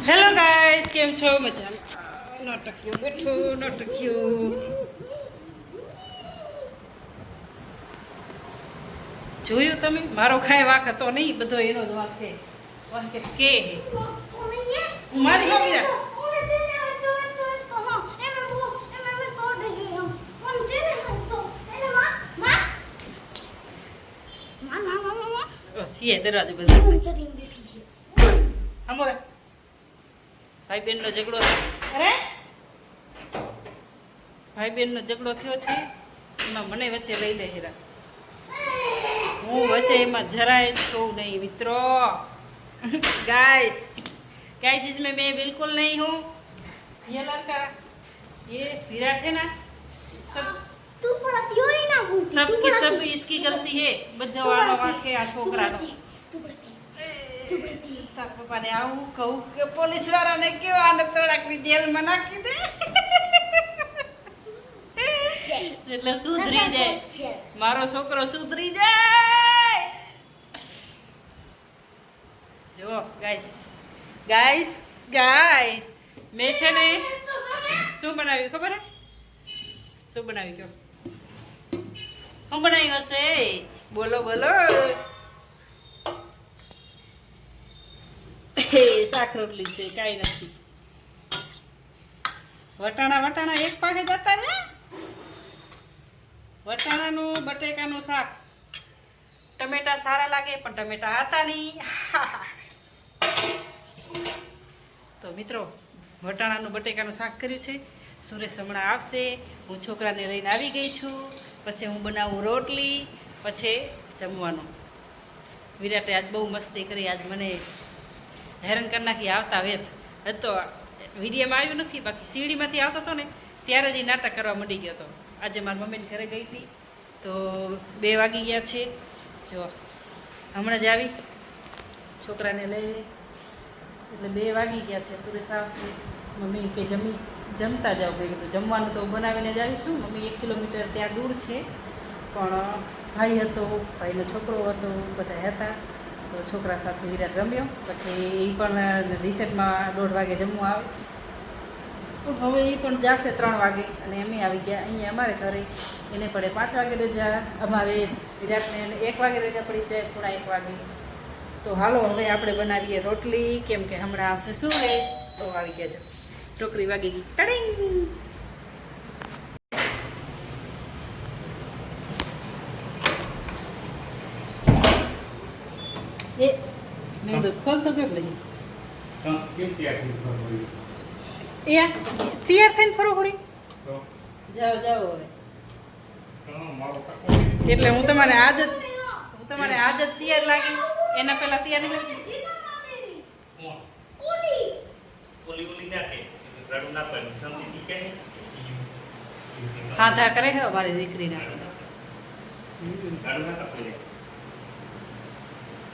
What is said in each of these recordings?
Hello guys, કેમ છો? મજામાં? નટક્યું બેઠું નટક્યું. જોયું તમે? મારો ખાય વાંક હતો નહીં, બધો એનો જ વાંક છે. વાંક કે હે મારી મમ્મી છીએ દરવાજો બધા હમોરે ભાઈ બહેનનો ઝઘડો. અરે ભાઈ બહેનનો ઝઘડો થયો છે, એમાં મને વચ્ચે લઈ લે હેરા. હું વચ્ચે એમાં જરાય જ કહું નહીં મિત્રો. गाइस गाइस इसमें मैं बिल्कुल नहीं हूँ. ये लड़का ये विराट है ना, सब सब की सब इसकी गलती है. બધા વાળો વાંકે આ છોકરાનો. તાર પપ્પાને આવું કહું કે પોલીસ વાળાને કેવો આને તોડાકની જેલમાં નાખી દે એટલે સુધરી જાય, મારો છોકરો સુધરી જાય. જો ગાઈસ ગાઈસ ગાઈસ મેં છે ને શું બનાવ્યું ખબર હે? શું બનાવ્યું કયો? શું બનાવ્યું હશે? બોલો બોલો. શાક રોટલી છે, કાંઈ નથી. વટાણા એક પાકે જતા ને. વટાણાનું બટેકાનું શાક. ટમેટા સારા લાગે પણ ટમેટા હતા નહીં. તો મિત્રો વટાણાનું બટેકાનું શાક કર્યું છે. સુરેશ હમણાં આવશે, હું છોકરાને લઈને આવી ગઈ છું. પછી હું બનાવું રોટલી, પછી જમવાનું. વિરાટે આજ બહુ મસ્તી કરી, આજ મને હેરાન કરી નાખી. આવતા વેત હતો વિડીયોમાં આવ્યું નથી, બાકી સીડીમાંથી આવતો હતો ને ત્યારે જ એ નાટક કરવા માંડી ગયો હતો. આજે મારી મમ્મીને ઘરે ગઈ હતી તો 2 વાગી ગયા છે. જો હમણાં જ આવી છોકરાને લઈને, એટલે 2 વાગી ગયા છે. સુરેશ આવશે, મમ્મી કે જમતા જાઓ. ભાઈ કીધું જમવાનું તો બનાવીને જ આવીશું. મમ્મી 1 કિલોમીટર ત્યાં દૂર છે, પણ ભાઈ હતો, ભાઈનો છોકરો હતો, બધા હતા. તો છોકરા સાથે વિરાટ રમ્યો. પછી એ પણ રિસેટમાં 1:30 વાગે જમવા આવે. તો હવે એ પણ જશે 3 વાગે, અને અમે આવી ગયા અહીંયા અમારે ઘરે. એને પડે 5 વાગે રજા, અમારે વિરાટને 1 વાગે રજા પડી જાય, 1:30 વાગે. તો હાલો હવે આપણે બનાવીએ રોટલી, કેમ કે હમણાં આવશે શું રે. તો આવી ગયા. જો ટોકરી વાગી ગઈ. ટડિંગ. એ મેં તો ખોલતો કેમ લઈ તૈયાર થઈને ફરો ખરી. જાઓ જાઓ હવે. એટલે હું તમારે આજ જ તૈયાર લાગી, એના પહેલા તૈયાર નહીં હા કરે છે મારી દીકરીના.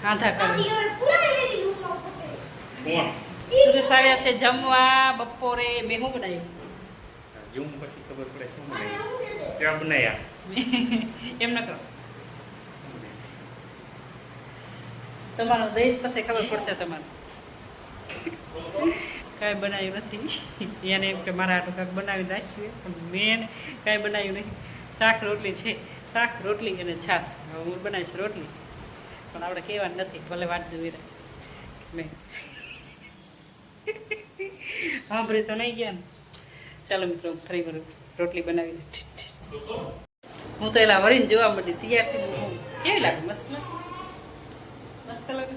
હાથા કરે. સુરેશ આવ્યા છે જમવા બપોરે. મેં શું બનાવ્યું જમ પછી ખબર પડે શું ક્યાં બનાવ્યા એમ ન કરો. તમારો દેશ પછી ખબર પડશે. તમારે કાંઈ બનાવ્યું નથી. એને એમ કે મારા આટલું કાંઈક બનાવી નાખ્યું, પણ મેં કાંઈ બનાવ્યું નહીં. શાક રોટલી છે, શાક રોટલી અને છાશ. હવે હું બનાવીશ રોટલી, પણ આપણે કહેવાનું નથી. ભલે વાત જોઈ મેં સાંભળી તો નહીં ગયા ને. ચાલો મિત્રો ફરી વાર રોટલી બનાવીને હું તો એલા વરીને જોવા માંડી તૈયાર થઈ. કેવી લાગે? મસ્ત મસ્ત લાગે.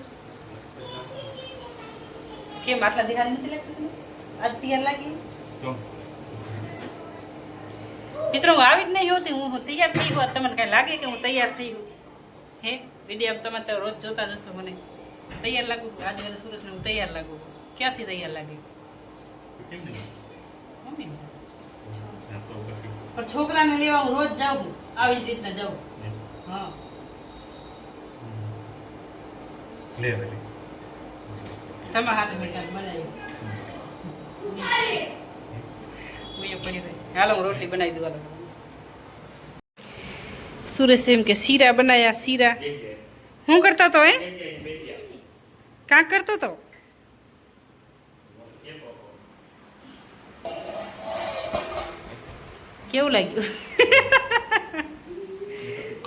કેમ આટલા દિહાર નથી લાગતી? આજ તૈયાર લાગી મિત્રો. હું આવી જ નહીં હોતી, હું તૈયાર થઈ હોત. તમને કાંઈ લાગે કે હું તૈયાર થઈ હું? હે વિડીયો તમે તો રોજ જોતા જશો. મને તૈયાર લાગુ આજે મને સુરેશને હું તૈયાર લાગુ. ક્યાંથી તૈયાર લાગી? મમ્મી પણ છોકરાને લેવા હું રોજ જાઉં, આવી જ રીતના જાઉં. હા તમે હાથે બેઠા બનાવી હાલો હું રોટલી બનાવી દઉં. હાલો સુરેશ એમ કે શીરા બનાવ્યા. શીરા શું કરતો હતો? કાંક કરતો હતો. કેવું લાગ્યું?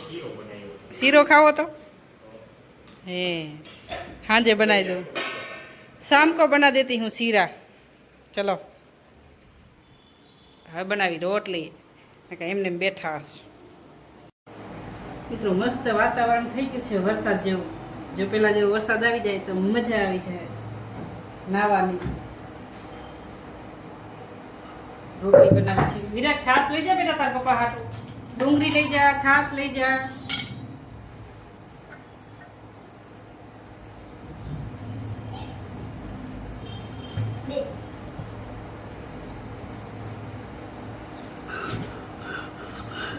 શીરો બનાવ્યો. શીરો ખાવો તો હે હાંજે બનાવી દઉં. શામ કો બના દેતી હું શીરા. ચલો હવે બનાવી રોટલી. એમને એમ બેઠા હશે. મિત્રો મસ્ત વાતાવરણ થઈ ગયું છે વરસાદ જેવું. જો પેલા જેવો વરસાદ આવી જાય તો મજા આવી જાય નાવાની. રોટલી બનાવી છે. વિરાટ છાશ લઈ જા બેટા તાર પપ્પા હાટું. ડુંગળી લઈ જા, છાશ લઈ જા.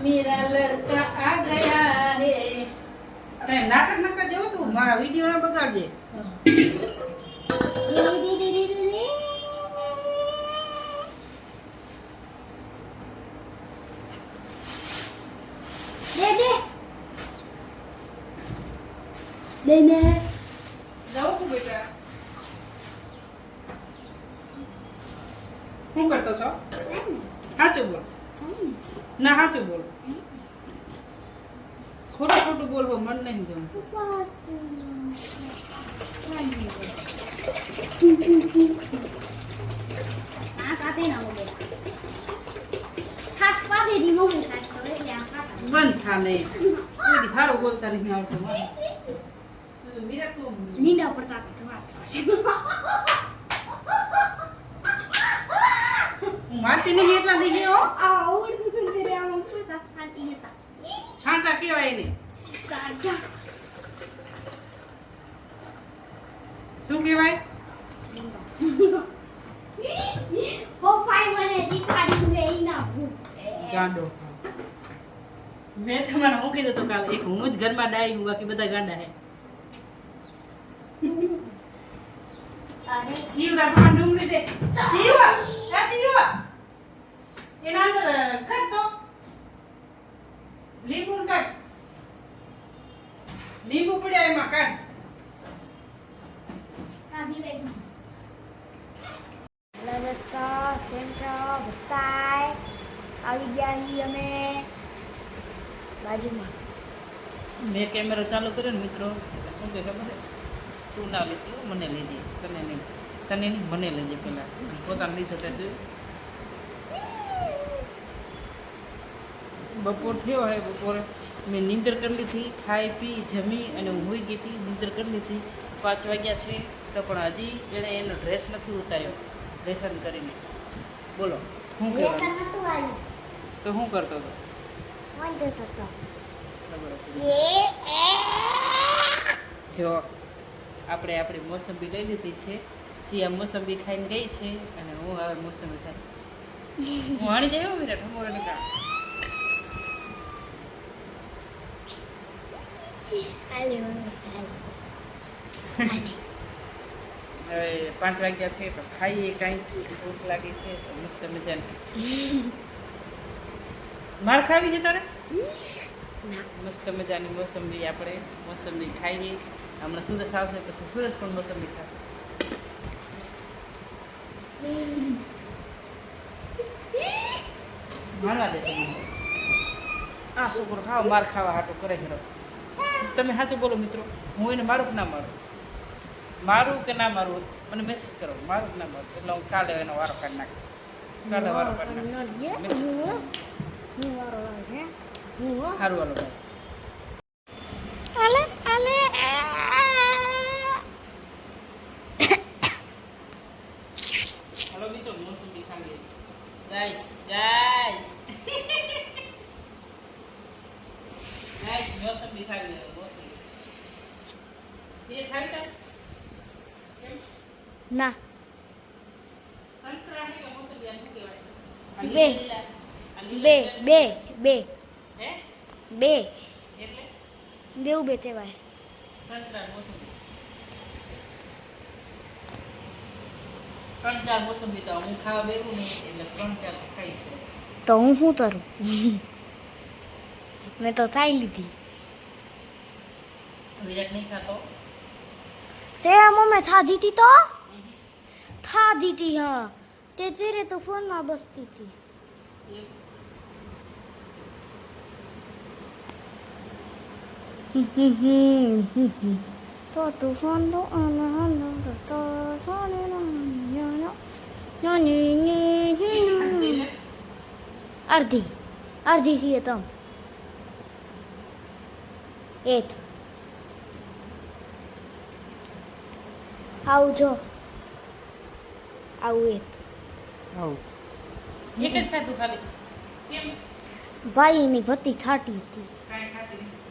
मेरा लड़का आ गया है. કઈ નાટક નકર જેવું તું મારા વિડીયો ના બગાડજે. જાઉં તું બેટા. શું કરતો તો? સાચું બોલ. ના સાચું બોલ. ખોટું ખોટું બોલવો મન નહીં ગમતું. બંધ થા નહીં. કોઈ સારું બોલતા નહીં આવતું મને. વિરાટ તું નીંદા પડતા હું મારતી નહીં એટલા થઈ ગયો. આવડતું હતું ને ત્યારે આમ પડતા ખાતી હતા. છાંટા કેવાય એને. કાઢા શું કહેવાય? પપ્પાએ મને શીખવાડ્યું કે ઈ ના ભૂત. ગાંડો. મેં તમારે મૂકી દો તો કાલે એક હું જ ઘરમાં ડાઈ હું બાકી બધા ગાંડા હે. અરે શિવરા પપ્પા ડુંગળી દે. શિવા આ શિવા એના અંદર કાઢ તો લીંબુ કાઢ. લીંબુ પડ્યા એમાં કાઢ. કાઢી લઈ. નમસ્કાર કેમ છો બતાય આવી ગયા હી અમે બાજુમાં. મેં કેમેરો ચાલુ કર્યો ને મિત્રો શું કે ખબર છે? તું ના લીધી મને લીધી. તને નહીં મને લેજે પેલા પોતાને લીધો તે બપોર થયો હે. બપોરે મેં નીંદર કરી લીધી, ખાઈ પી જમી અને હું હોઈ ગઈ હતી. નીંદર કરી લીધી. 5 વાગ્યા છે તો પણ હજી એણે એનો ડ્રેસ નથી ઉતાર્યો લેસન કરીને. બોલો શું કહેવાનું? નતું આવ્યું તો શું કરતો હતો? વાંધો થતો ખબર હતી. જો આપણે આપણી મોસંબી લઈ લીધી છે. સિયા મોસંબી ખાઈને ગઈ છે અને હું હવે મોસંબી ખાઈ હું હાણી જાય હો વિરાટ હમોરે નકા. આલે મમ્મી આલે હવે 5 વાગ્યા છે તો ખાઈએ કાંઈ. ભૂખ લાગી છે તો મસ્ત મજાની માર ખાવી છે તારે? મસ્ત મજાની મોસંબી આપણે મોસંબી ખાઈએ. હમણાં સુરજ આવશે પછી સુરજ પણ મોસંબી ખાશે. મારવા દે તમે. આ છોકરો ખાવ માર ખાવા હાટું કરે છે. તમે સાચું બોલો મિત્રો. હું એને મારું કે ના મારું? મારું કે ના મારું મને મેસેજ કરો. મારું કે ના મારું એટલે હું કાલે એનો વારો કાઢી નાખીશ. કાલે વારો કાઢી નાખીશ. સારું હાલો ભાઈ. આલે આલે હાલો મિત્રો મોસંબી ખાવી. ગાઈસ ગાઈસ ગાઈસ મોસંબી ખાવી. મોસંબી એ ખાઈ તા ના સંતરા હે કે મોસંબી આ શું કહેવાય? બે. બે બે બે હે બે એટલે બેઉ બેચેવાય. સંતરા મોસંબી 3-4 મોસંબી તો હું ખાવા બેવું નહીં એટલે 3-4 ખાઈ. તો હું શું કરું? મેં તો ખાઈ લીધી. વિરાટ નહીં ખાતો. तेरा मम्मी था दी थी तो था दी थी हाँ ते तेरे तो फोन में बसती थी તો તું સોનો અને હંદો તો સોને અડધી અડધી થઈએ તમ એત આવજો આવું એક એક જ ખાધું ખાલી કેમ ભાઈની ભત્તી થાટી હતી કાંઈ ખાતી નહીં